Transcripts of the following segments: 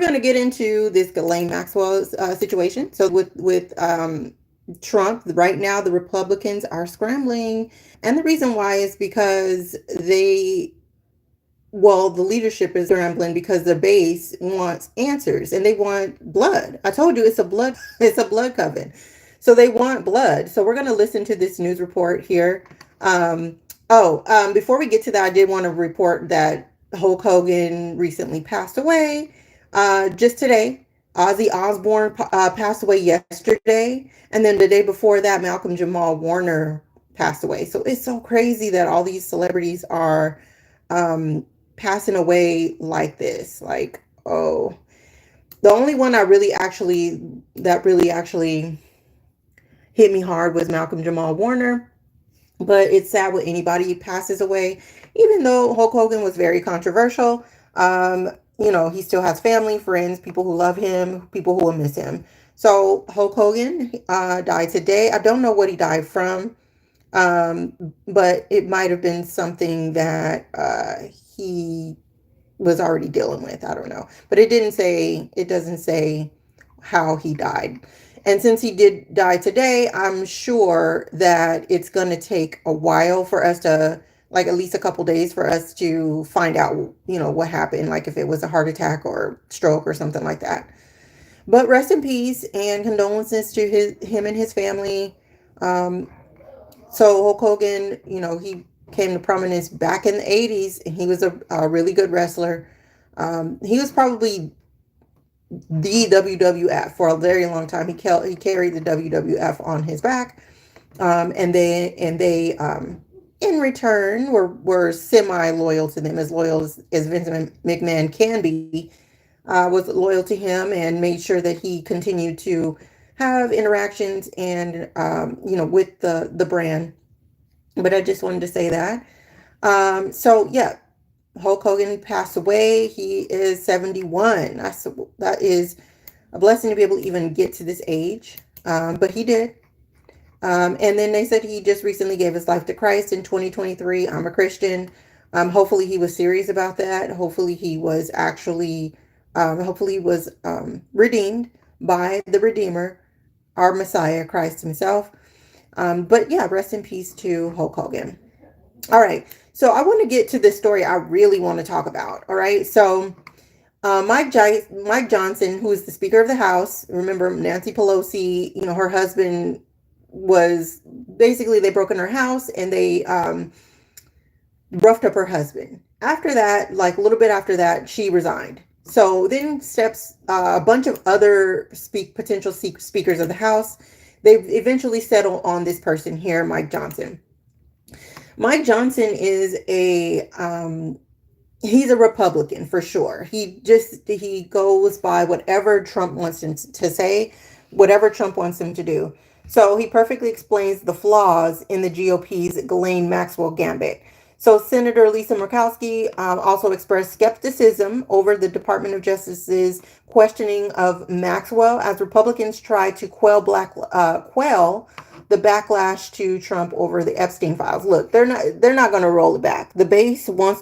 going to get into this Ghislaine Maxwell situation. So with Trump right now, the Republicans are scrambling, and the reason why is because the leadership is scrambling because the base wants answers and they want blood. I told you it's a blood it's a blood coven. So they want blood. So we're going to listen to this news report here. Before we get to that, I did want to report that Hulk Hogan recently passed away. Just today, Ozzy Osbourne passed away yesterday, and then the day before that, Malcolm Jamal Warner passed away. So it's so crazy that all these celebrities are passing away like this. Like, oh, the only one that really actually hit me hard was Malcolm Jamal Warner. But it's sad when anybody passes away, even though Hulk Hogan was very controversial. He still has family, friends, people who love him, people who will miss him. So Hulk Hogan died today. I don't know what he died from, but it might have been something that he was already dealing with. I don't know, but it doesn't say how he died. And since he did die today, I'm sure that it's going to take a while for us to, like, at least a couple days for us to find out, what happened, like if it was a heart attack or stroke or something like that. But rest in peace and condolences to him and his family. So Hulk Hogan, he came to prominence back in the 80s, and he was a really good wrestler. He was probably the WWF for a very long time. He carried the WWF on his back, and they in return were semi loyal to them, as loyal as Vince McMahon can be. Was loyal to him and made sure that he continued to have interactions and with the brand. But I just wanted to say that. So yeah, Hulk Hogan passed away. He is 71. That is a blessing to be able to even get to this age. But he did. And then they said he just recently gave his life to Christ in 2023. I'm a Christian. Hopefully he was serious about that. Hopefully he was redeemed by the Redeemer, our Messiah, Christ himself. But yeah, rest in peace to Hulk Hogan. All right. So I want to get to this story I really want to talk about. All right. So Mike Johnson, who is the Speaker of the House, remember Nancy Pelosi, her husband was basically, they broke in her house and they roughed up her husband. After that, like a little bit after that, she resigned. So then steps a bunch of other potential speakers of the House. They eventually settle on this person here, Mike Johnson. Mike Johnson is he's a Republican for sure. He goes by whatever Trump wants him to say, whatever Trump wants him to do. So he perfectly explains the flaws in the GOP's Ghislaine Maxwell gambit. So Senator Lisa Murkowski also expressed skepticism over the Department of Justice's questioning of Maxwell as Republicans try to quell the backlash to Trump over the Epstein files. Look, they're not going to roll it back. The base wants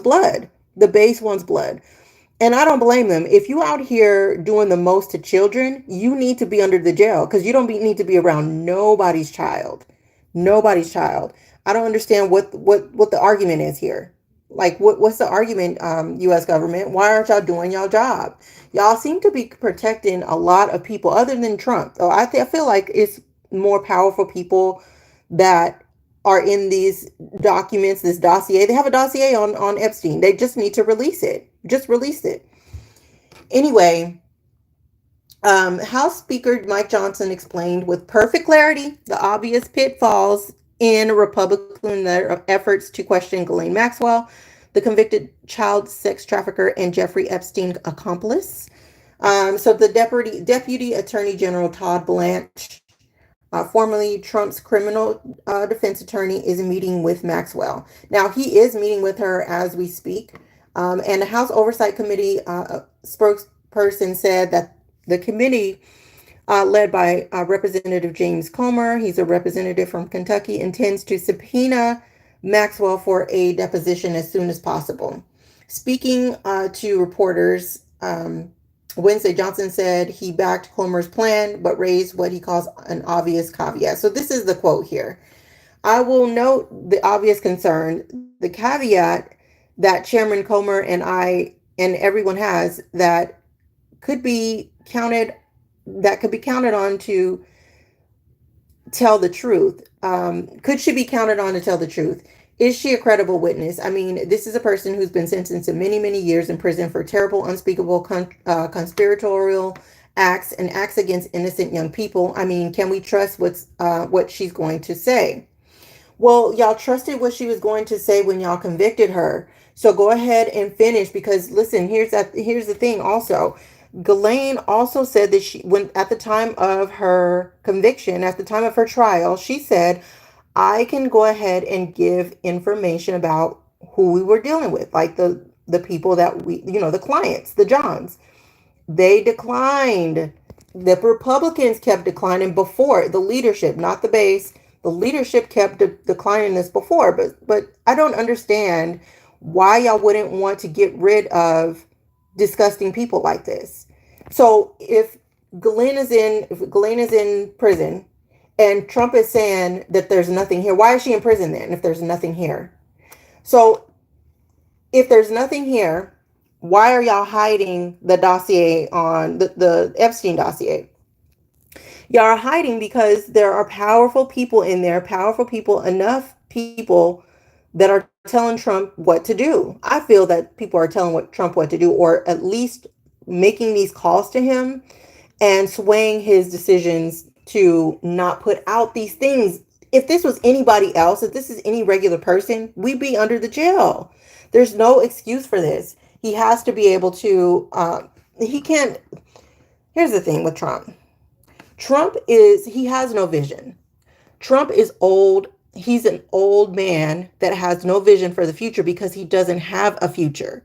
blood. The base wants blood. And I don't blame them. If you out here doing the most to children, you need to be under the jail because you don't need to be around nobody's child. Nobody's child. I don't understand what the argument is here. Like, what's the argument, U.S. government? Why aren't y'all doing y'all job? Y'all seem to be protecting a lot of people other than Trump. So I feel like it's more powerful people that are in these documents, this dossier. They have a dossier on Epstein. They just need to release it. Just release it. Anyway, House Speaker Mike Johnson explained with perfect clarity the obvious pitfalls in Republican efforts to question Ghislaine Maxwell, the convicted child sex trafficker and Jeffrey Epstein accomplice. So the Deputy Attorney General Todd Blanche, formerly Trump's criminal defense attorney, is meeting with Maxwell. Now, he is meeting with her as we speak. And the House Oversight Committee spokesperson said that the committee, led by Representative James Comer, he's a representative from Kentucky, intends to subpoena Maxwell for a deposition as soon as possible. Speaking to reporters, Wednesday, Johnson said he backed Comer's plan, but raised what he calls an obvious caveat. So this is the quote here. I will note the obvious concern, the caveat that Chairman Comer and I and everyone has could be counted that could be counted on to tell the truth. Could she be counted on to tell the truth? Is she a credible witness? I mean, this is a person who's been sentenced to many, many years in prison for terrible, unspeakable, conspiratorial acts and acts against innocent young people. I mean, can we trust what she's going to say? Well, y'all trusted what she was going to say when y'all convicted her. So go ahead and finish, because listen, here's the thing also. Ghislaine also said that when at the time of her conviction, at the time of her trial, she said, I can go ahead and give information about who we were dealing with, like the people that the clients, the Johns. They declined. The Republicans kept declining before, the leadership, not the base. The leadership kept declining this before, but I don't understand why y'all wouldn't want to get rid of disgusting people like this. So if Ghislaine is in prison and Trump is saying that there's nothing here, why is she in prison then if there's nothing here? So if there's nothing here, why are y'all hiding the dossier on the Epstein dossier? Y'all are hiding because there are powerful people in there, enough people that are telling Trump what to do. I feel that people are telling Trump what to do, or at least making these calls to him and swaying his decisions to not put out these things. If this was anybody else, if this is any regular person, we'd be under the jail. There's no excuse for this. He has to be able to, he can't. Here's the thing with Trump. He has no vision. Trump is old. He's an old man that has no vision for the future because he doesn't have a future.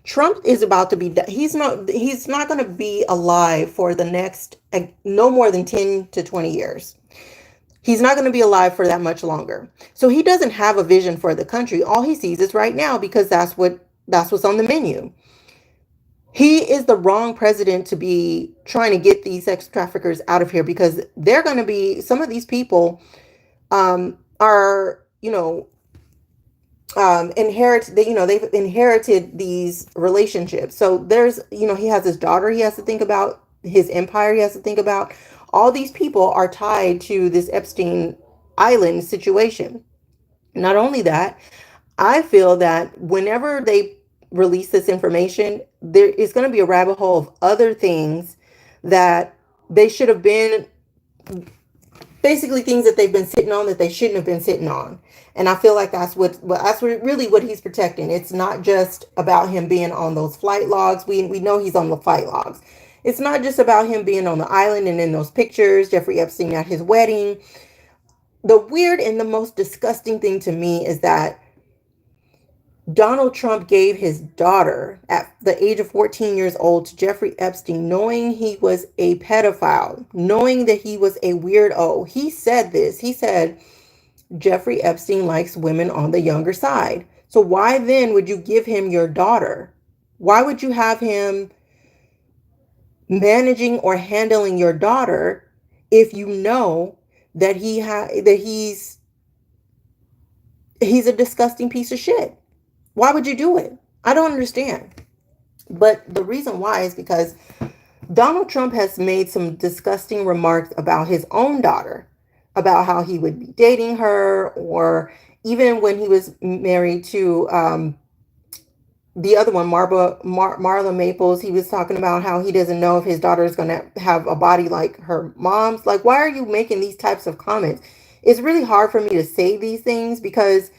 Trump is about to be, he's not going to be alive for the next, no more than 10 to 20 years. He's not going to be alive for that much longer. So he doesn't have a vision for the country. All he sees is right now, because that's what's on the menu. He is the wrong president to be trying to get these sex traffickers out of here, because they're going to be, some of these people are, they've inherited these relationships. So there's, he has his daughter he has to think about, his empire he has to think about. All these people are tied to this Epstein Island situation. Not only that, I feel that whenever they release this information, there is going to be a rabbit hole of other things that they should have been, basically things that they've been sitting on that they shouldn't have been sitting on. And I feel like that's really what he's protecting. It's not just about him being on those flight logs. We know he's on the flight logs. It's not just about him being on the island and in those pictures, Jeffrey Epstein at his wedding. The weird and the most disgusting thing to me is that Donald Trump gave his daughter at the age of 14 years old to Jeffrey Epstein, knowing he was a pedophile, knowing that he was a weirdo. He said this. He said, Jeffrey Epstein likes women on the younger side. So why then would you give him your daughter? Why would you have him managing or handling your daughter if you know that he's a disgusting piece of shit? Why would you do it? I don't understand. But the reason why is because Donald Trump has made some disgusting remarks about his own daughter, about how he would be dating her, or even when he was married to the other one, Marla Maples, he was talking about how he doesn't know if his daughter is going to have a body like her mom's. Like, why are you making these types of comments? It's really hard for me to say these things because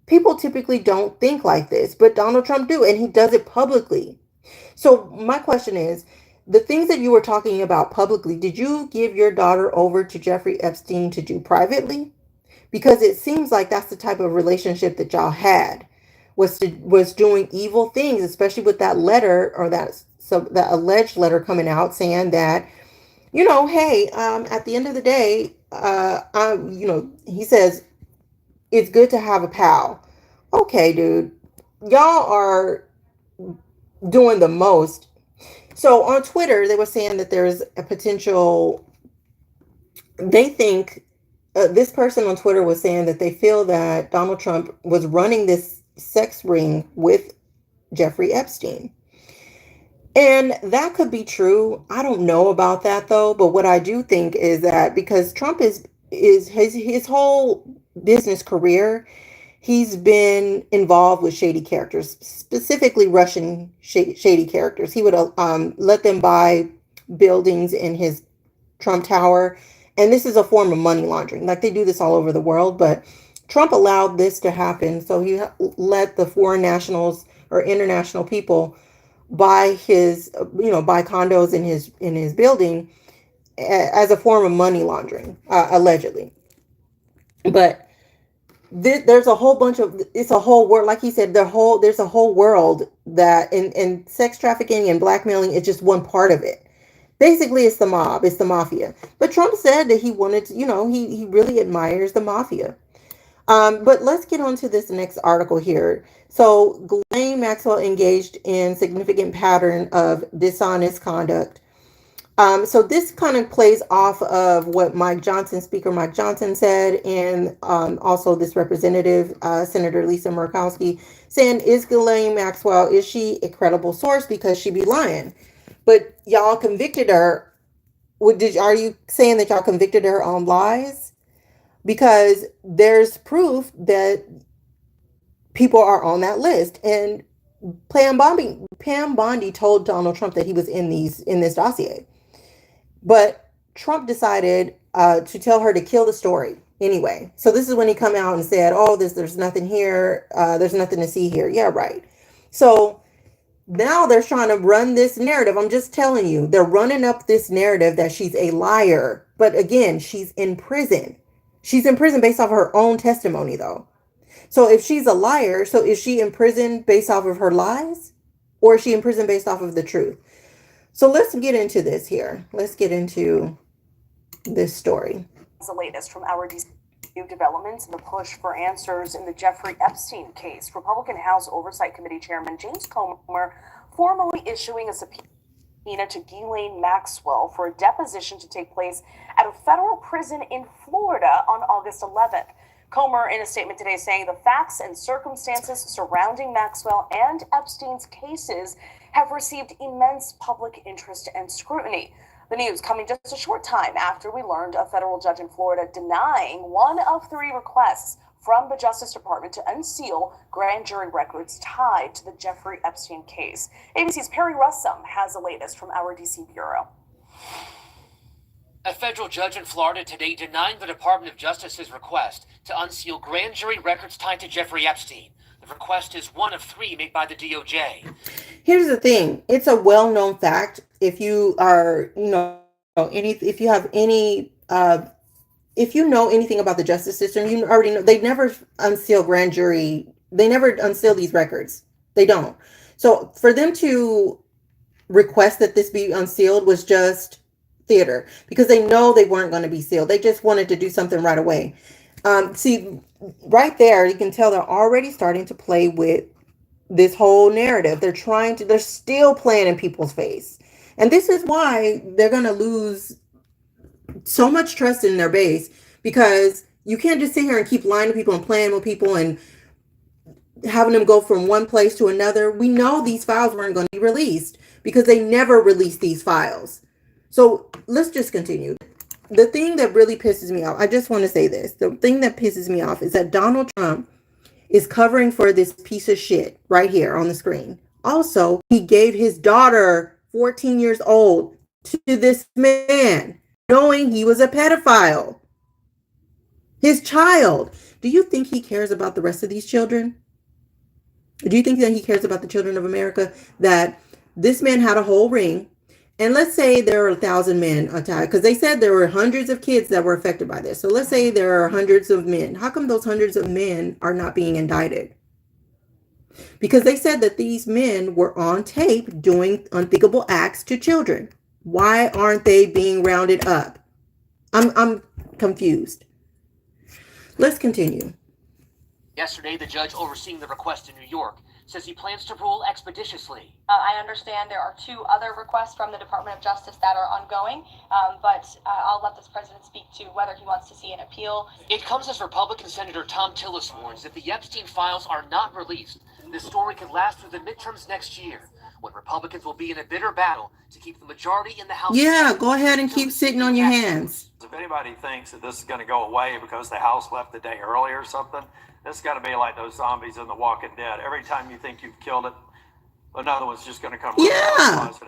people typically don't think like this, but Donald Trump do, and he does it publicly. So my question is, the things that you were talking about publicly, did you give your daughter over to Jeffrey Epstein to do privately? Because it seems like that's the type of relationship that y'all had, was doing evil things, especially with that letter, or that alleged letter coming out saying that, hey, at the end of the day, he says, it's good to have a pal. Okay, dude, y'all are doing the most. So on Twitter, they were saying that there's a potential. They think this person on Twitter was saying that they feel that Donald Trump was running this sex ring with Jeffrey Epstein. And that could be true. I don't know about that though, but what I do think is that because Trump is his whole business career, he's been involved with shady characters, specifically Russian shady characters. He would let them buy buildings in his Trump Tower, and this is a form of money laundering. Like they do this all over the world, but Trump allowed this to happen, so he let the foreign nationals or international people buy his, buy condos in his building as a form of money laundering, allegedly. But there's a whole bunch of it's a whole world, like he said, there's a whole world that in sex trafficking and blackmailing is just one part of it. Basically, it's the mob, it's the mafia. But Trump said that he wanted to, he really admires the mafia. But let's get on to this next article here. So Ghislaine Maxwell engaged in significant pattern of dishonest conduct. So this kind of plays off of what Speaker Mike Johnson said, and also this representative, Senator Lisa Murkowski, saying, is Ghislaine Maxwell, is she a credible source because she be lying? But y'all convicted her. Are you saying that y'all convicted her on lies? Because there's proof that people are on that list. And Pam Bondi told Donald Trump that he was in this dossier. But Trump decided to tell her to kill the story anyway. So this is when he come out and said, "Oh, there's nothing here. There's nothing to see here." Yeah, right. So now they're trying to run this narrative. I'm just telling you, they're running up this narrative that she's a liar. But again, she's in prison. She's in prison based off of her own testimony, though. So if she's a liar, so is she in prison based off of her lies? Or is she in prison based off of the truth? So let's get into this here. Let's get into this story. The latest from our new developments in the push for answers in the Jeffrey Epstein case. Republican House Oversight Committee Chairman James Comer formally issuing a subpoena to Ghislaine Maxwell for a deposition to take place at a federal prison in Florida on August 11th. Comer, in a statement today, saying the facts and circumstances surrounding Maxwell and Epstein's cases have received immense public interest and scrutiny. The news coming just a short time after we learned a federal judge in Florida denying one of 3 requests from the Justice Department to unseal grand jury records tied to the Jeffrey Epstein case. ABC's Perry Russum has the latest from our D.C. bureau. A federal judge in Florida today denying the Department of Justice's request to unseal grand jury records tied to Jeffrey Epstein. The request is one of 3 made by the DOJ. Here's the thing. It's a well-known fact. If you are, if you have any, if you know anything about the justice system, you already know they never unseal grand jury. They never unseal these records. They don't. So for them to request that this be unsealed was just theater, because they know they weren't going to be sealed. They just wanted to do something right away. See, right there, you can tell they're already starting to play with this whole narrative. They're still playing in people's face. And this is why they're going to lose so much trust in their base, because you can't just sit here and keep lying to people and playing with people and having them go from one place to another. We know these files weren't going to be released because they never released these files. So let's just continue. The thing that really pisses me off, I just want to say this. The thing that pisses me off is that Donald Trump is covering for this piece of shit right here on the screen. Also, he gave his daughter, 14 years old, to this man, knowing he was a pedophile. His child. Do you think he cares about the rest of these children? Do you think that he cares about the children of America? That this man had a whole ring. And let's say there are 1,000 men attacked, because they said there were hundreds of kids that were affected by this. So let's say there are hundreds of men. How come those hundreds of men are not being indicted? Because they said that these men were on tape doing unthinkable acts to children. Why aren't they being rounded up? I'm confused. Let's continue. Yesterday, the judge overseeing the request in New York says he plans to rule expeditiously. I understand there are 2 other requests from the Department of Justice that are ongoing, but I'll let this president speak to whether he wants to see an appeal. It comes as Republican Senator Tom Tillis warns if the Epstein files are not released, this story could last through the midterms next year, when Republicans will be in a bitter battle to keep the majority in the House. Yeah, go ahead and keep sitting on your hands. If anybody thinks that this is going to go away because the House left the day early or something, this is going to be like those zombies in The Walking Dead. Every time you think you've killed it, another one's just going to come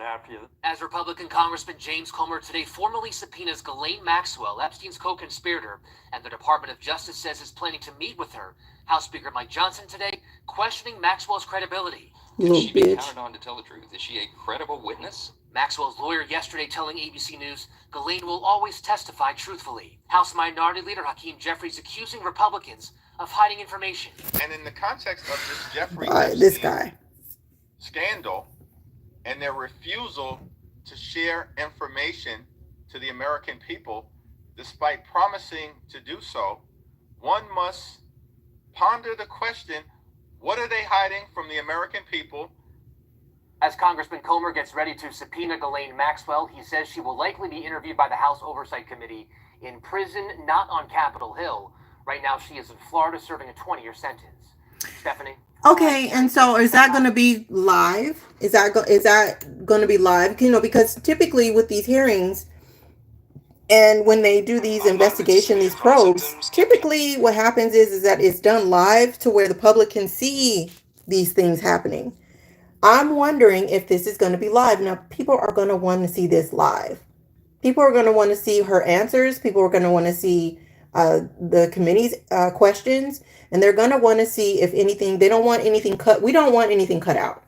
after you. As Republican Congressman James Comer today formally subpoenas Ghislaine Maxwell, Epstein's co-conspirator, and the Department of Justice says is planning to meet with her. House Speaker Mike Johnson today questioning Maxwell's credibility. Can she be counted on to tell the truth? Is she a credible witness? Maxwell's lawyer yesterday telling ABC News Ghislaine will always testify truthfully. House Minority Leader Hakeem Jeffries accusing Republicans of hiding information. And in the context of this Jeffrey This guy scandal and their refusal to share information to the American people, despite promising to do so, one must ponder the question, what are they hiding from the American people? As Congressman Comer gets ready to subpoena Ghislaine Maxwell, he says she will likely be interviewed by the House Oversight Committee in prison, not on Capitol Hill. Right now, she is in Florida serving a 20-year sentence. Stephanie? Okay, and so is that going to be live? Is that going to be live? You know, because typically with these hearings and when they do these investigations, these probes, typically what happens is that it's done live to where the public can see these things happening. I'm wondering if this is going to be live. Now, people are going to want to see this live. People are going to want to see her answers. People are going to want to see the committee's questions. And they're going to want to see if anything, they don't want anything cut. We don't want anything cut out.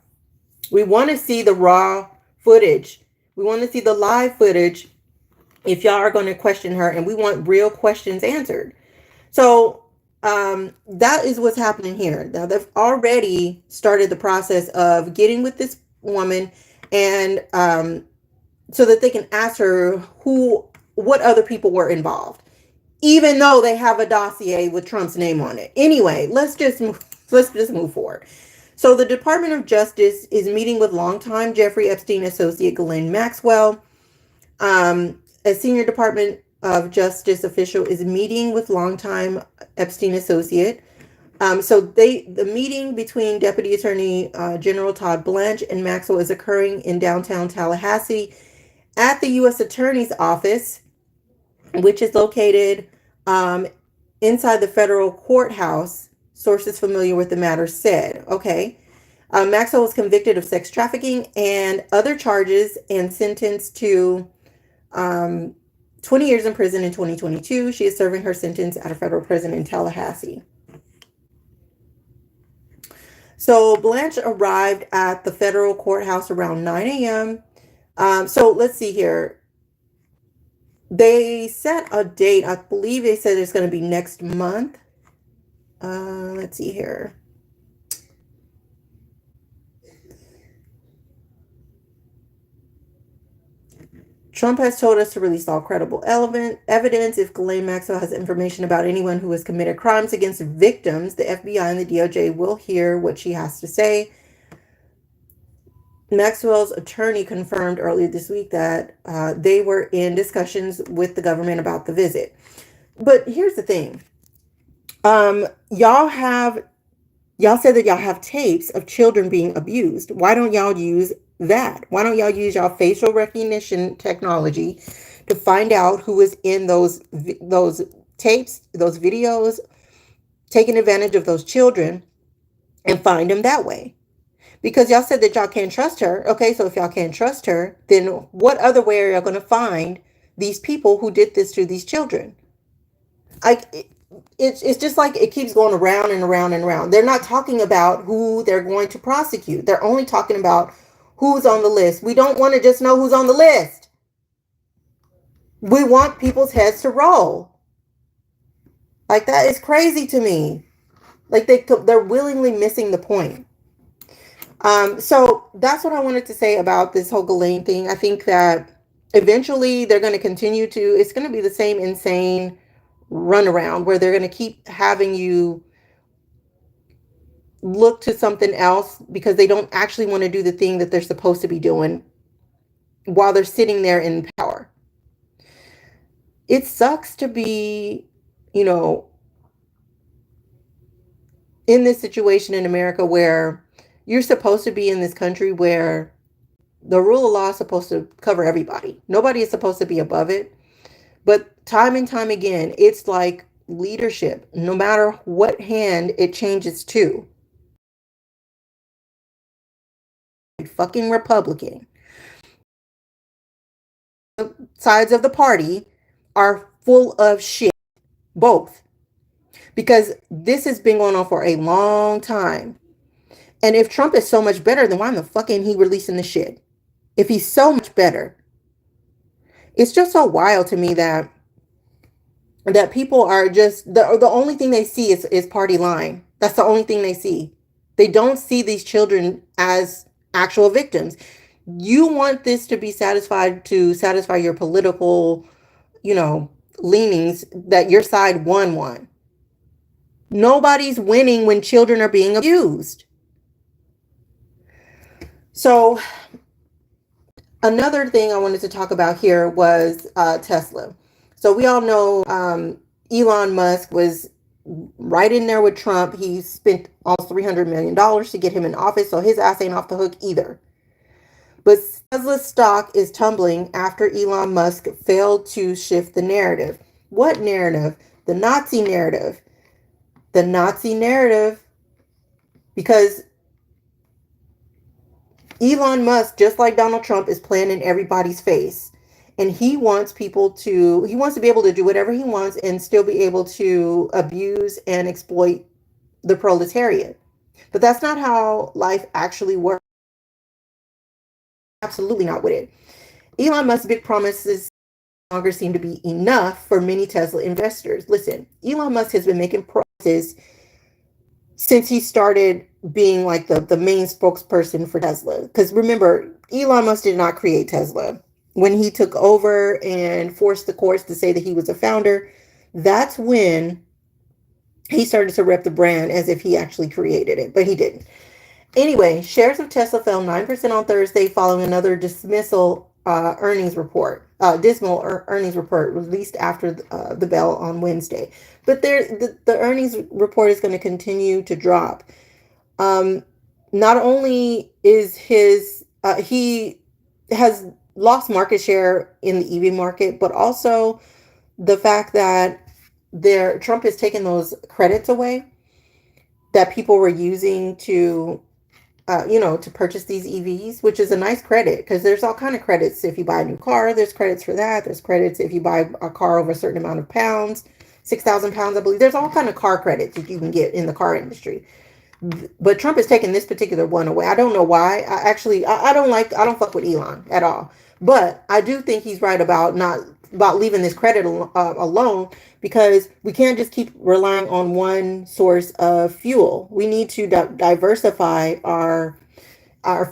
We want to see the raw footage. We want to see the live footage if y'all are going to question her. And we want real questions answered. So that is what's happening here. Now, they've already started the process of getting with this woman and so that they can ask her what other people were involved, even though they have a dossier with Trump's name on it. Anyway, let's just move forward. So the Department of Justice is meeting with longtime Jeffrey Epstein associate Ghislaine Maxwell. A senior Department of Justice official is meeting with longtime Epstein associate. So the meeting between Deputy Attorney General Todd Blanche and Maxwell is occurring in downtown Tallahassee at the U.S. Attorney's Office, which is located inside the federal courthouse. Sources familiar with the matter said. Okay. Maxwell was convicted of sex trafficking and other charges and sentenced to 20 years in prison in 2022. She is serving her sentence at a federal prison in Tallahassee. So Blanche arrived at the federal courthouse around 9 a.m. So let's see here. They set a date. I believe they said it's going to be next month. Let's see here. Trump has told us to release all credible evidence. If Ghislaine Maxwell has information about anyone who has committed crimes against victims, the FBI and the DOJ will hear what she has to say. Maxwell's attorney confirmed earlier this week that they were in discussions with the government about the visit. But here's the thing. Y'all said that y'all have tapes of children being abused. Why don't y'all use that? Why don't y'all use y'all facial recognition technology to find out who is in those tapes, those videos, taking advantage of those children and find them that way? Because y'all said that y'all can't trust her. Okay, so if y'all can't trust her, then what other way are y'all going to find these people who did this to these children? It's just like it keeps going around and around and around. They're not talking about who they're going to prosecute. They're only talking about who's on the list. We don't want to just know who's on the list. We want people's heads to roll. Like, that is crazy to me. Like, they're willingly missing the point. So that's what I wanted to say about this whole Ghislaine thing. I think that eventually they're going to continue to, it's going to be the same insane runaround where they're going to keep having you look to something else because they don't actually want to do the thing that they're supposed to be doing while they're sitting there in power. It sucks to be, you know, in this situation in America where you're supposed to be in this country where the rule of law is supposed to cover everybody. Nobody is supposed to be above it. But time and time again, it's like leadership, no matter what hand it changes to. Fucking Republican. Sides of the party are full of shit. Both. Because this has been going on for a long time. And if Trump is so much better, then why in the fuck ain't he releasing the shit? If he's so much better. It's just so wild to me that people are just, the only thing they see is party line. That's the only thing they see. They don't see these children as actual victims. You want this to be satisfied to satisfy your political, you know, leanings that your side won. Nobody's winning when children are being abused. So another thing I wanted to talk about here was Tesla. So we all know Elon Musk was right in there with Trump. He spent almost $300 million to get him in office, so his ass ain't off the hook either. But Tesla's stock is tumbling after Elon Musk failed to shift the narrative. What narrative? The Nazi narrative. The Nazi narrative. Because Elon Musk, just like Donald Trump, is playing in everybody's face. And he wants to be able to do whatever he wants and still be able to abuse and exploit the proletariat. But that's not how life actually works. Absolutely not with it. Elon Musk's big promises no longer seem to be enough for many Tesla investors. Listen, Elon Musk has been making promises since he started being like the main spokesperson for Tesla. Because remember, Elon Musk did not create Tesla. When he took over and forced the courts to say that he was a founder, that's when he started to rep the brand as if he actually created it, but he didn't. Anyway, shares of Tesla fell 9% on Thursday following another dismal earnings report released after the bell on Wednesday. But the earnings report is going to continue to drop. Not only is he has lost market share in the EV market, but also the fact that Trump has taken those credits away that people were using to purchase these EVs, which is a nice credit because there's all kind of credits. If you buy a new car, there's credits for that. There's credits if you buy a car over a certain amount of pounds, 6,000 pounds, I believe. There's all kind of car credits that you can get in the car industry. But Trump has taken this particular one away. I don't know why. I don't fuck with Elon at all. But I do think he's right about leaving this credit alone, because we can't just keep relying on one source of fuel. We need to diversify our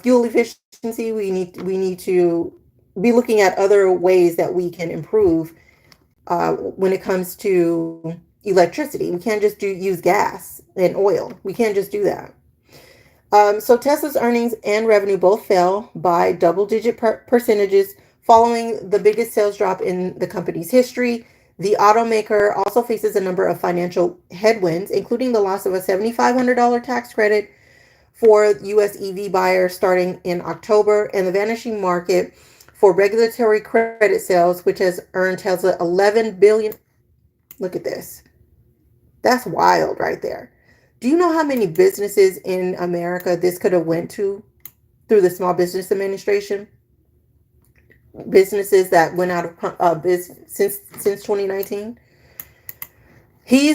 fuel efficiency. We need to be looking at other ways that we can improve when it comes to electricity. We can't just use gas and oil. We can't just do that. So Tesla's earnings and revenue both fell by double-digit percentages following the biggest sales drop in the company's history. The automaker also faces a number of financial headwinds, including the loss of a $7,500 tax credit for U.S. EV buyers starting in October, and the vanishing market for regulatory credit sales, which has earned Tesla $11 billion. Look at this. That's wild right there. Do you know how many businesses in America this could have went to through the Small Business Administration? Businesses that went out of business since 2019. He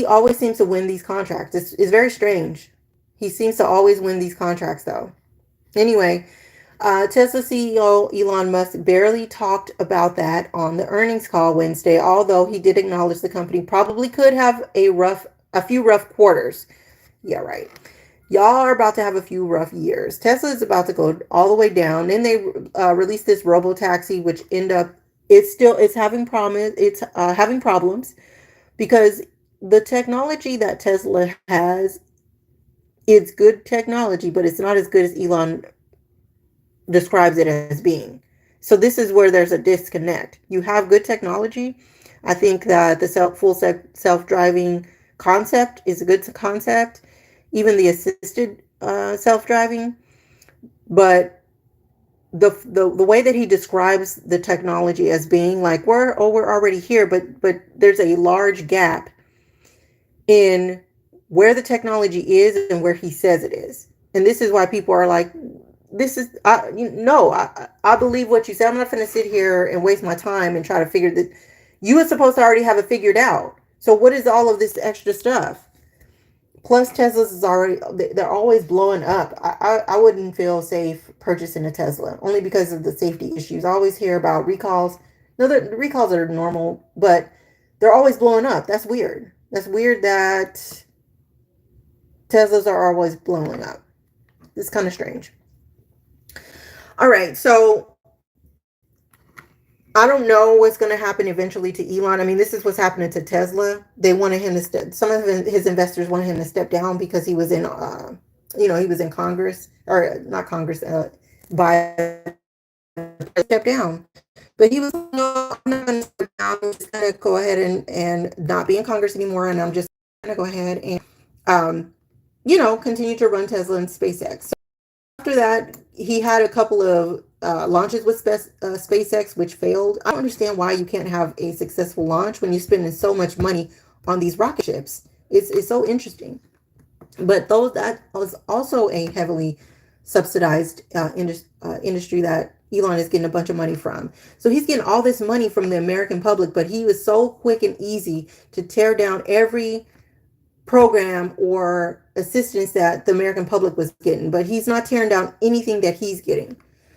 always seems to win these contracts. It's very strange. He seems to always win these contracts though. Anyway, Tesla CEO Elon Musk barely talked about that on the earnings call Wednesday, although he did acknowledge the company probably could have a few rough quarters. Yeah, right. Y'all are about to have a few rough years. Tesla is about to go all the way down. Then they released this robo-taxi, which it's having problems because the technology that Tesla has, it's good technology, but it's not as good as Elon describes it as being. So this is where there's a disconnect. You have good technology. I think that the full self-driving concept is a good concept, even the assisted self-driving. But the way that he describes the technology as being like we're already here, but there's a large gap in where the technology is and where he says it is. And this is why people are like, this is I believe what you said. I'm not going to sit here and waste my time and try to figure that. You were supposed to already have it figured out. So what is all of this extra stuff? Plus Teslas is already, they're always blowing up. I wouldn't feel safe purchasing a Tesla only because of the safety issues. I always hear about recalls. No, the recalls are normal, but they're always blowing up. That's weird. That's weird that Teslas are always blowing up. It's kind of strange. All right, so I don't know what's going to happen eventually to Elon. I mean, this is what's happening to Tesla. They wanted him to some of his investors wanted him to step down because he was in, he was in Congress, or not Congress, by step down. But he was, no, I'm not going to step down. I'm just going to go ahead and not be in Congress anymore. And I'm just going to go ahead and, continue to run Tesla and SpaceX. So after that, he had a couple of launches with SpaceX, which failed. I don't understand why you can't have a successful launch when you're spending so much money on these rocket ships. It's so interesting. But that was also a heavily subsidized industry that Elon is getting a bunch of money from. So he's getting all this money from the American public, but he was so quick and easy to tear down every program or assistance that the American public was getting. But he's not tearing down anything that he's getting.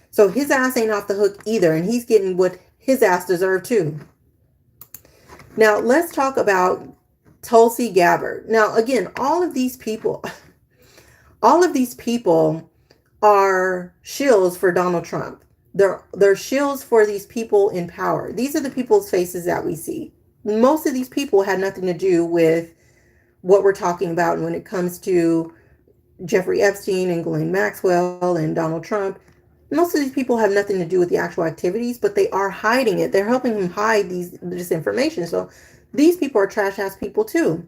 So his ass ain't off the hook either, and he's getting what his ass deserved too. Now, let's talk about Tulsi Gabbard. Now, again, all of these people are shills for Donald Trump. They're shills for these people in power. These are the people's faces that we see. Most of these people had nothing to do with what we're talking about. And when it comes to Jeffrey Epstein and Ghislaine Maxwell and Donald Trump, most of these people have nothing to do with the actual activities, but they are hiding it. They're helping him hide this information. So these people are trash ass people too.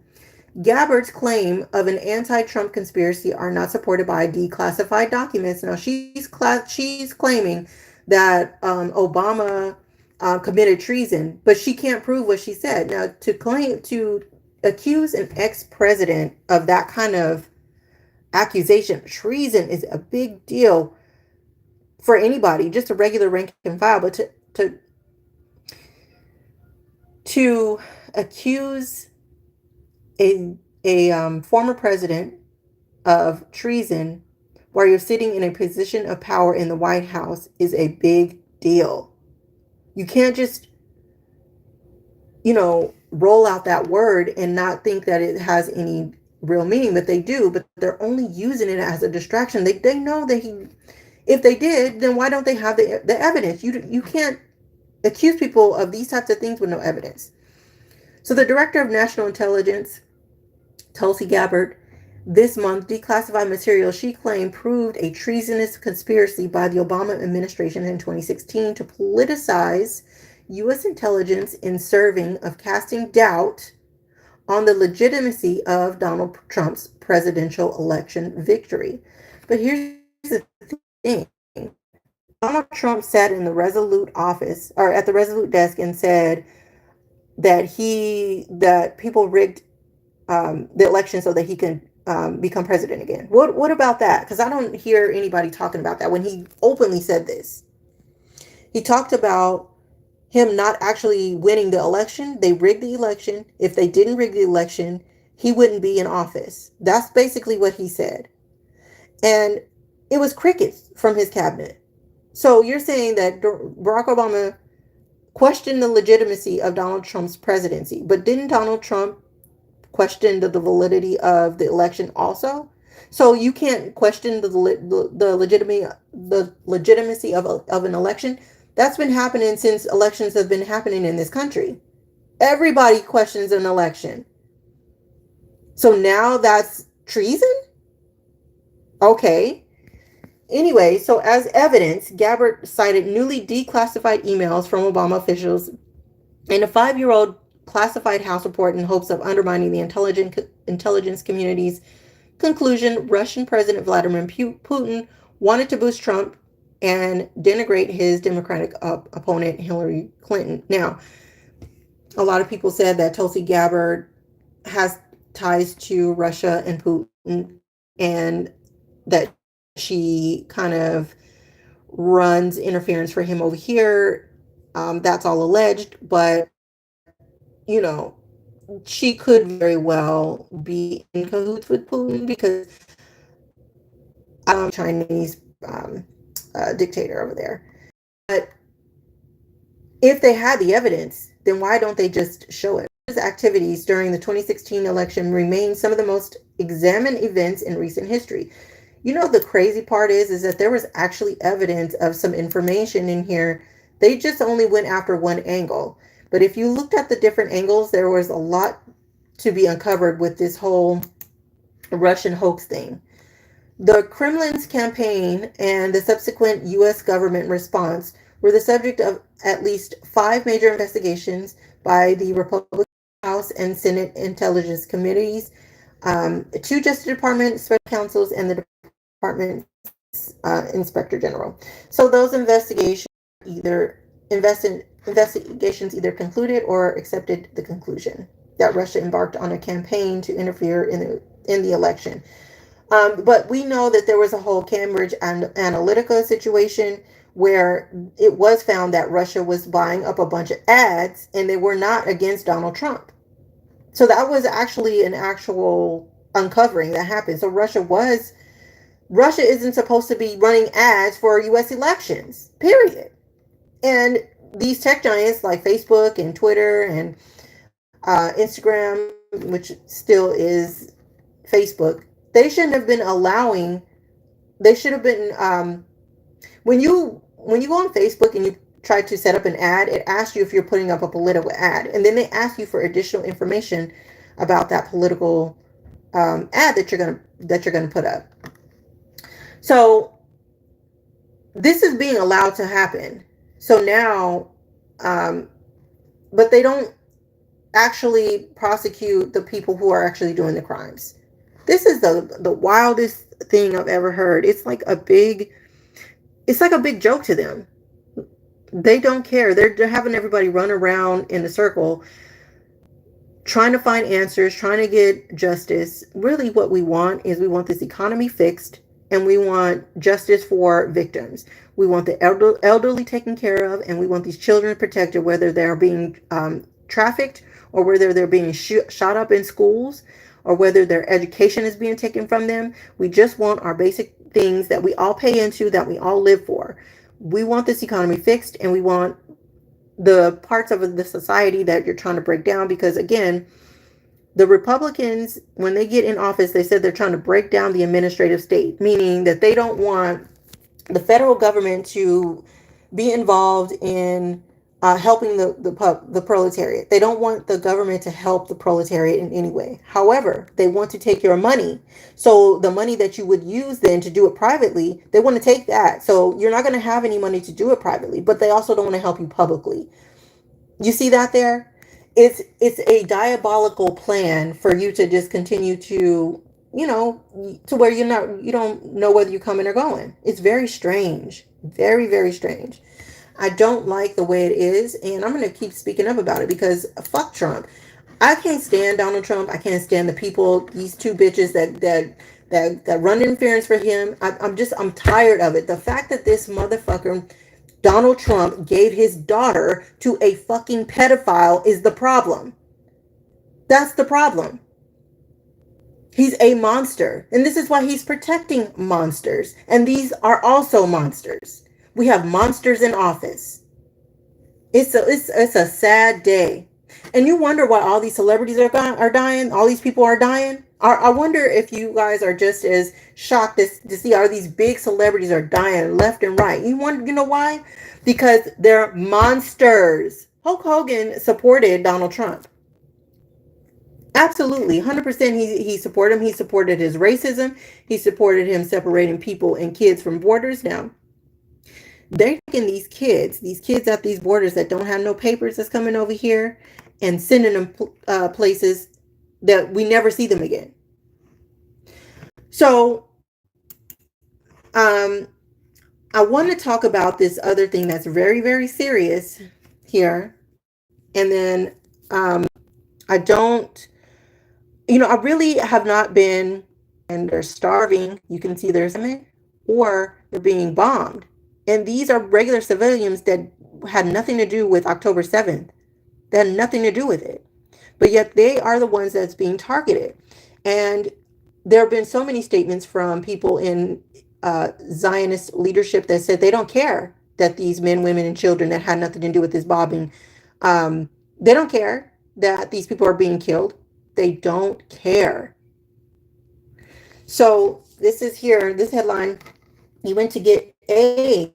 Gabbard's claim of an anti-Trump conspiracy are not supported by declassified documents. Now she's claiming that Obama committed treason, but she can't prove what she said. Now to accuse an ex-president of that kind of accusation, treason, is a big deal for anybody, just a regular rank and file. But to accuse a former president of treason while you're sitting in a position of power in the White House is a big deal. You can't just, roll out that word and not think that it has any real meaning, but they do. But they're only using it as a distraction. They know that if they did, then why don't they have the evidence? You can't accuse people of these types of things with no evidence. So the Director of National Intelligence, Tulsi Gabbard, this month declassified material she claimed proved a treasonous conspiracy by the Obama administration in 2016 to politicize U.S. intelligence in serving of casting doubt on the legitimacy of Donald Trump's presidential election victory. But here's the thing. Donald Trump sat in the Resolute office, or at the Resolute desk, and said that people rigged the election so that he can become president again. What about that? Because I don't hear anybody talking about that when he openly said this. He talked about him not actually winning the election. They rigged the election. If they didn't rig the election, he wouldn't be in office. That's basically what he said. And it was crickets from his cabinet. So you're saying that Barack Obama questioned the legitimacy of Donald Trump's presidency, but didn't Donald Trump question the validity of the election also? So you can't question the legitimacy of an election. That's been happening since elections have been happening in this country. Everybody questions an election. So now that's treason? Okay. Anyway, so as evidence, Gabbard cited newly declassified emails from Obama officials and a 5-year-old classified House report in hopes of undermining the intelligence community's conclusion Russian President Vladimir Putin wanted to boost Trump and denigrate his Democratic opponent Hillary Clinton. Now, a lot of people said that Tulsi Gabbard has ties to Russia and Putin, and that she kind of runs interference for him over here. That's all alleged, but you know, she could very well be in cahoots with Putin because Chinese dictator over there. But if they had the evidence, then why don't they just show it? His activities during the 2016 election remain some of the most examined events in recent history. You know, the crazy part is that there was actually evidence of some information in here. They just only went after one angle. But if you looked at the different angles, there was a lot to be uncovered with this whole Russian hoax thing. The Kremlin's campaign and the subsequent U.S. government response were the subject of at least 5 major investigations by the Republican House and Senate Intelligence Committees, 2 Justice Department special counsels, and the Department Inspector General. So those investigations either concluded or accepted the conclusion that Russia embarked on a campaign to interfere in the election. But we know that there was a whole Cambridge Analytica situation where it was found that Russia was buying up a bunch of ads and they were not against Donald Trump. So that was actually an actual uncovering that happened. So Russia isn't supposed to be running ads for U.S. elections, period. And these tech giants like Facebook and Twitter and Instagram, which still is Facebook, they shouldn't have been allowing, they should have been, when you go on Facebook and you try to set up an ad, it asks you if you're putting up a political ad. And then they ask you for additional information about that political ad that you're gonna put up. So this is being allowed to happen. So now, but they don't actually prosecute the people who are actually doing the crimes. This is the wildest thing I've ever heard. It's like a big joke to them. They don't care. They're having everybody run around in a circle trying to find answers, trying to get justice. Really what we want is we want this economy fixed and we want justice for victims. We want the elderly taken care of, and we want these children protected, whether they're being trafficked or whether they're being shot up in schools or whether their education is being taken from them. We just want our basic things that we all pay into, that we all live for. We want this economy fixed, and we want the parts of the society that you're trying to break down, because again, the Republicans, when they get in office, they said they're trying to break down the administrative state, meaning that they don't want the federal government to be involved in helping the proletariat. They don't want the government to help the proletariat in any way. However, they want to take your money. So the money that you would use then to do it privately, they want to take that. So you're not going to have any money to do it privately, but they also don't want to help you publicly. You see that there? It's a diabolical plan for you to just continue to, to where you don't know whether you're coming or going. It's very strange. Very, very strange. I don't like the way it is, and I'm going to keep speaking up about it because fuck Trump. I can't stand Donald Trump. I can't stand the people, these 2 bitches that run interference for him. I'm tired of it. The fact that this motherfucker Donald Trump gave his daughter to a fucking pedophile is the problem. That's the problem. He's a monster, and this is why he's protecting monsters, and these are also monsters. We have monsters in office. It's a sad day. And you wonder why all these celebrities are dying. All these people are dying. I wonder if you guys are just as shocked to see all these big celebrities are dying left and right. You know why? Because they're monsters. Hulk Hogan supported Donald Trump. Absolutely, 100%. He supported him. He supported his racism. He supported him separating people and kids from borders. Now they're taking these kids at these borders that don't have no papers that's coming over here, and sending them places that we never see them again. So, I want to talk about this other thing that's very, very serious here, and then I don't. I really have not been, and they're starving. You can see there's famine, or they're being bombed. And these are regular civilians that had nothing to do with October 7th. They had nothing to do with it. But yet they are the ones that's being targeted. And there have been so many statements from people in Zionist leadership that said they don't care that these men, women, and children that had nothing to do with this bombing, they don't care that these people are being killed. They don't care. So this is here, this headline, he went to get aid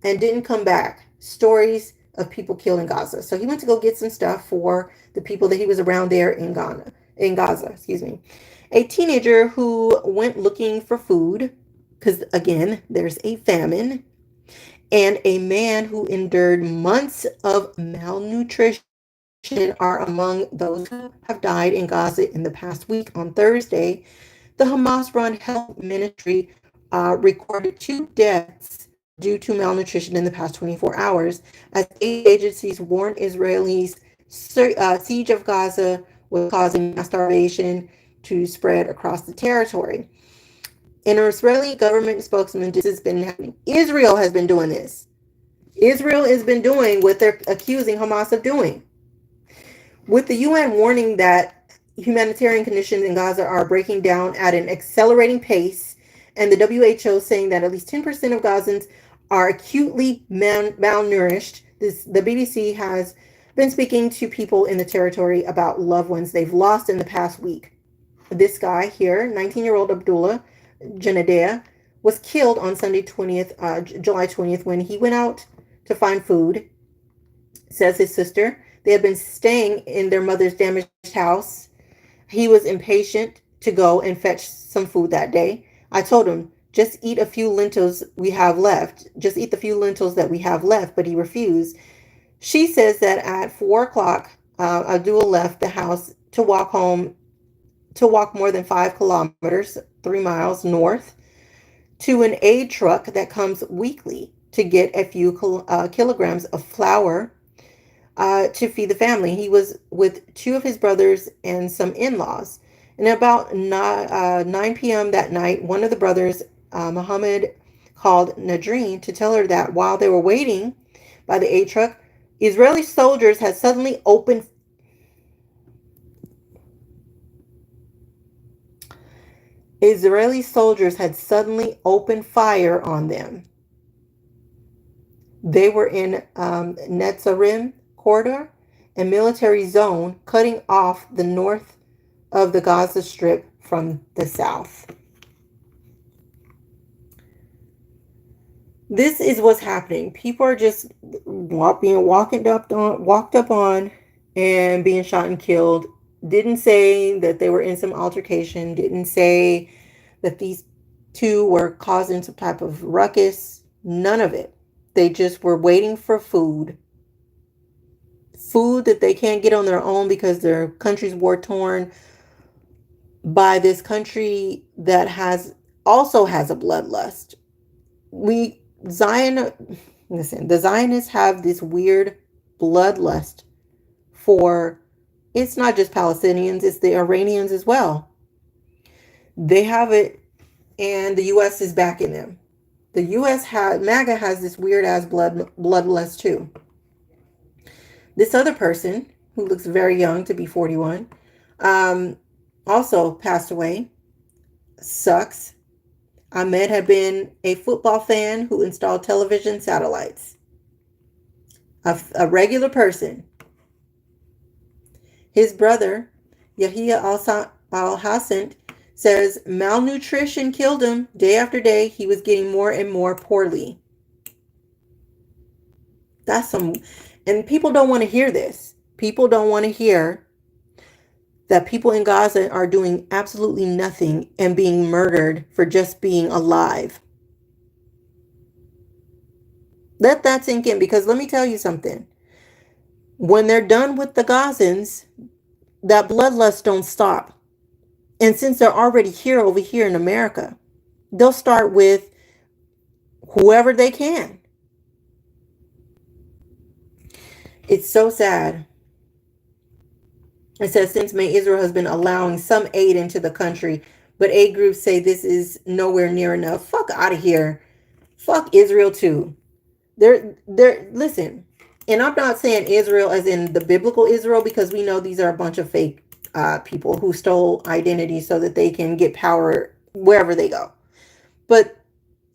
and didn't come back. Stories of people killed in Gaza. So he went to go get some stuff for the people that he was around there in Gaza, excuse me. A teenager who went looking for food, because again, there's a famine, and a man who endured months of malnutrition are among those who have died in Gaza in the past week. On Thursday, the Hamas-run health ministry recorded 2 deaths due to malnutrition in the past 24 hours, as aid agencies warned Israelis' siege of Gaza was causing mass starvation to spread across the territory. An Israeli government spokesman, this has been happening. Israel has been doing this. Israel has been doing what they're accusing Hamas of doing. With the UN warning that humanitarian conditions in Gaza are breaking down at an accelerating pace, and the WHO saying that at least 10% of Gazans are acutely malnourished, the BBC has been speaking to people in the territory about loved ones they've lost in the past week. This guy here, 19-year-old Abdullah Janadeh, was killed on Sunday, July 20th, when he went out to find food, says his sister. They had been staying in their mother's damaged house. He was impatient to go and fetch some food that day. I told him, just eat a few lentils we have left. Just eat the few lentils that we have left, but he refused. She says that at 4 o'clock, Abdul left the house to walk more than 5 kilometers, 3 miles north, to an aid truck that comes weekly to get a few kilograms of flour to feed the family. He was with 2 of his brothers and some in-laws. And about 9 p.m. that night, one of the brothers, Muhammad, called Nadreen to tell her that while they were waiting by the aid truck, Israeli soldiers had suddenly opened fire on them. They were in Netzarim corridor, a military zone cutting off the north of the Gaza Strip from the south. This is what's happening. People are just being walked up on and being shot and killed. Didn't say that they were in some altercation. Didn't say that these 2 were causing some type of ruckus. None of it. They just were waiting for food. Food that they can't get on their own because their country's war torn by this country that also has a bloodlust. The Zionists have this weird bloodlust for, it's not just Palestinians, it's the Iranians as well. They have it, and the U.S. is backing them. The U.S. MAGA has this weird ass bloodlust too. This other person, who looks very young to be 41, also passed away. Sucks. Ahmed had been a football fan who installed television satellites. A regular person. His brother, Yahya al-Hassan, says malnutrition killed him. Day after day, he was getting more and more poorly. And people don't want to hear this. People don't want to hear that people in Gaza are doing absolutely nothing and being murdered for just being alive. Let that sink in, because let me tell you something. When they're done with the Gazans, that bloodlust don't stop. And since they're already here over here in America, they'll start with whoever they can. It's so sad. It says, since May, Israel has been allowing some aid into the country, but aid groups say this is nowhere near enough. Fuck out of here. Fuck Israel too. Listen, and I'm not saying Israel as in the biblical Israel, because we know these are a bunch of fake people who stole identity so that they can get power wherever they go. But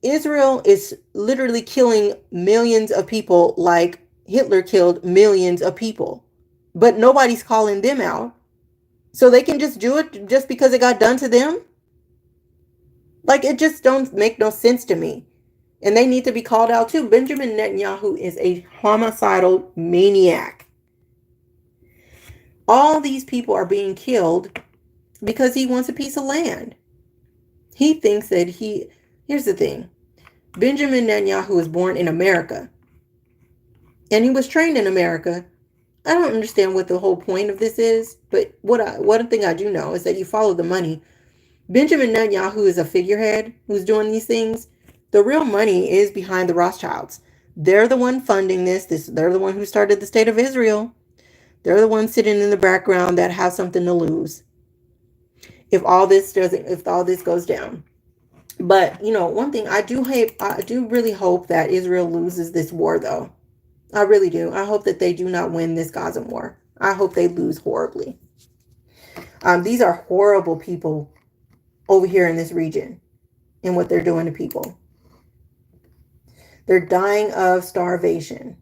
Israel is literally killing millions of people like Hitler killed millions of people. But nobody's calling them out. So they can just do it just because it got done to them? Like, it just don't make no sense to me. And they need to be called out too. Benjamin Netanyahu is a homicidal maniac. All these people are being killed because he wants a piece of land. He thinks that here's the thing. Benjamin Netanyahu was born in America. And he was trained in America. I don't understand what the whole point of this is, but one thing I do know is that you follow the money. Benjamin Netanyahu is a figurehead who's doing these things. The real money is behind the Rothschilds. They're the one funding this. They're the one who started the state of Israel. They're the ones sitting in the background that have something to lose if all this goes down. But one thing I do really hope that Israel loses this war, though. I really do. I hope that they do not win this Gaza war. I hope they lose horribly. These are horrible people over here in this region and what they're doing to people. They're dying of starvation.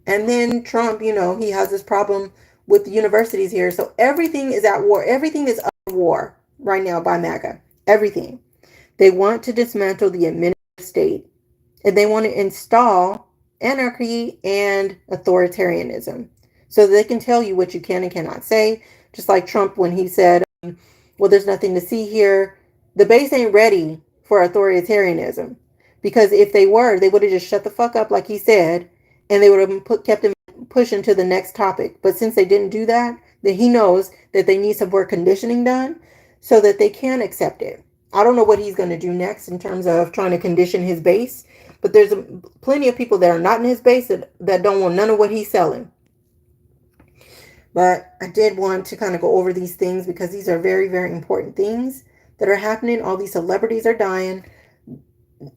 And then Trump, he has this problem with the universities here. So everything is at war. Everything is at war right now by MAGA. Everything. They want to dismantle the administrative state. And they want to install anarchy and authoritarianism so that they can tell you what you can and cannot say. Just like Trump when he said, well, there's nothing to see here. The base ain't ready for authoritarianism, because if they were, they would have just shut the fuck up like he said, and they would have kept him pushing to the next topic. But since they didn't do that, then he knows that they need some work conditioning done so that they can accept it. I don't know what he's going to do next in terms of trying to condition his base, but there's plenty of people that are not in his base that don't want none of what he's selling. But I did want to kind of go over these things because these are very, very important things that are happening. All these celebrities are dying.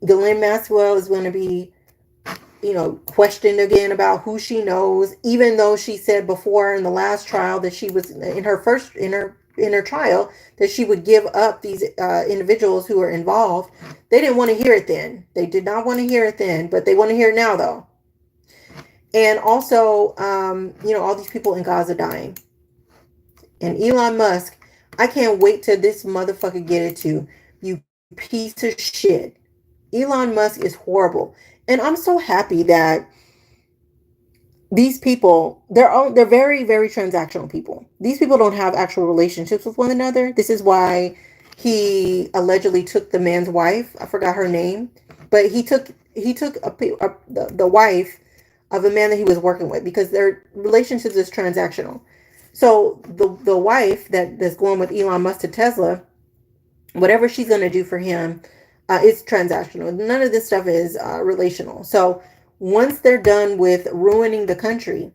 Ghislaine Maxwell is going to be, questioned again about who she knows, even though she said before in the last trial that she was in her trial that she would give up these individuals who were involved. They didn't want to hear it then. They did not want to hear it then, but they want to hear it now, though. And also, all these people in Gaza dying. And Elon Musk, I can't wait till this motherfucker get it too. You piece of shit. Elon Musk is horrible. And I'm so happy that these people, they're very, very transactional people. These people don't have actual relationships with one another. This is why he allegedly took the man's wife. I forgot her name. But he took the wife of a man that he was working with, because their relationships is transactional. So the wife that's going with Elon Musk to Tesla, whatever she's going to do for him, is transactional. None of this stuff is relational. So once they're done with ruining the country,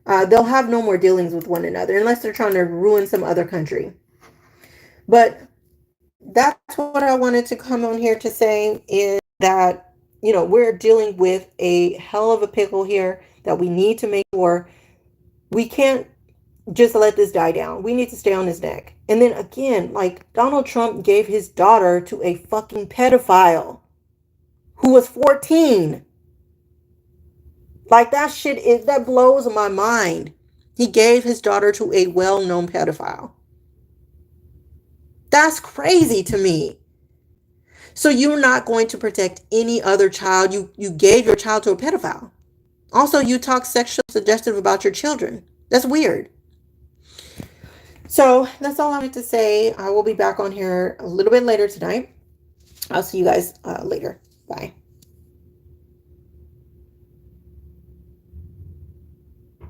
they'll have no more dealings with one another unless they're trying to ruin some other country. But that's what I wanted to come on here to say, is that we're dealing with a hell of a pickle here that we need to make sure we can't just let this die down. We need to stay on his neck. And then again, like, Donald Trump gave his daughter to a fucking pedophile who was 14. Like, that blows my mind. He gave his daughter to a well-known pedophile. That's crazy to me. So you're not going to protect any other child. You gave your child to a pedophile. Also, you talk sexually suggestive about your children. That's weird. So that's all I wanted to say. I will be back on here a little bit later tonight. I'll see you guys later. Bye.